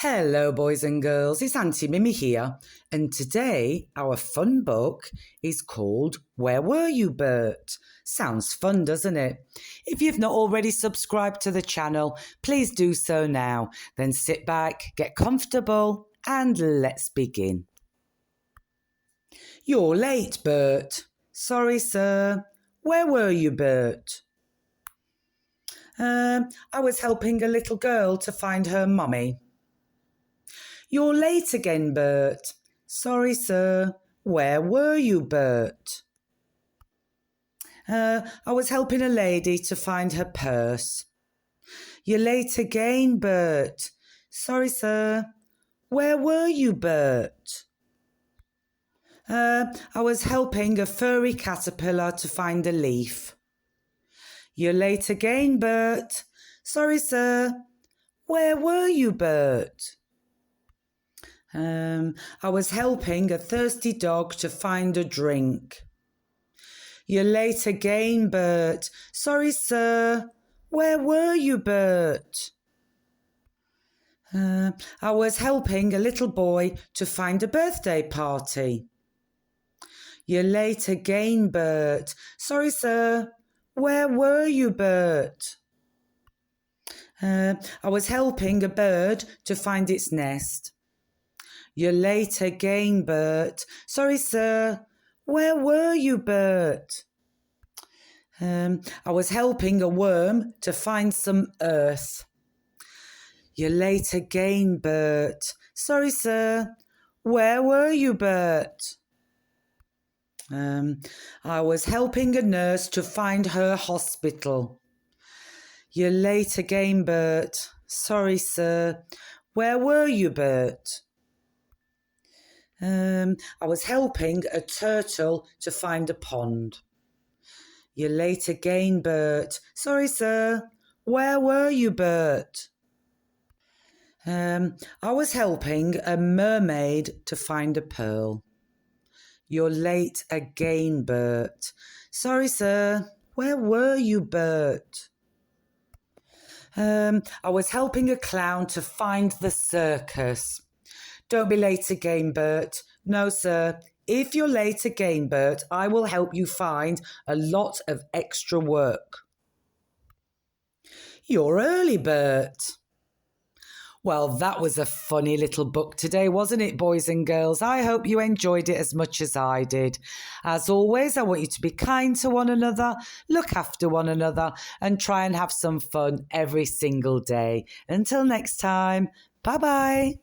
Hello boys and girls, it's Aunty Mimmi here, and today our fun book is called Where Were You Bert? Sounds fun, doesn't it? If you've not already subscribed to the channel, please do so now. Then sit back, get comfortable, and let's begin. You're late, Bert. Sorry, sir. Where were you, Bert? I was helping a little girl to find her mummy. You're late again, Bert. Sorry, sir. Where were you, Bert? I was helping a lady to find her purse. You're late again, Bert. Sorry, sir. Where were you, Bert? I was helping a furry caterpillar to find a leaf. You're late again, Bert. Sorry, sir. Where were you, Bert? I was helping a thirsty dog to find a drink. You're late again, Bert. Sorry, sir. Where were you, Bert? I was helping a little boy to find a birthday party. You're late again, Bert. Sorry, sir. Where were you, Bert? I was helping a bird to find its nest. You're late again, Bert. Sorry, sir. Where were you, Bert? I was helping a worm to find some earth. You're late again, Bert. Sorry, sir. Where were you, Bert? I was helping a nurse to find her hospital. You're late again, Bert. Sorry, sir. Where were you, Bert? I was helping a turtle to find a pond. You're late again, Bert. Sorry, sir. Where were you, Bert? I was helping a mermaid to find a pearl. You're late again, Bert. Sorry, sir. Where were you, Bert? I was helping a clown to find the circus. Don't be late again, Bert. No, sir. If you're late again, Bert, I will help you find a lot of extra work. You're early, Bert. Well, that was a funny little book today, wasn't it, boys and girls? I hope you enjoyed it as much as I did. As always, I want you to be kind to one another, look after one another, and try and have some fun every single day. Until next time, bye-bye.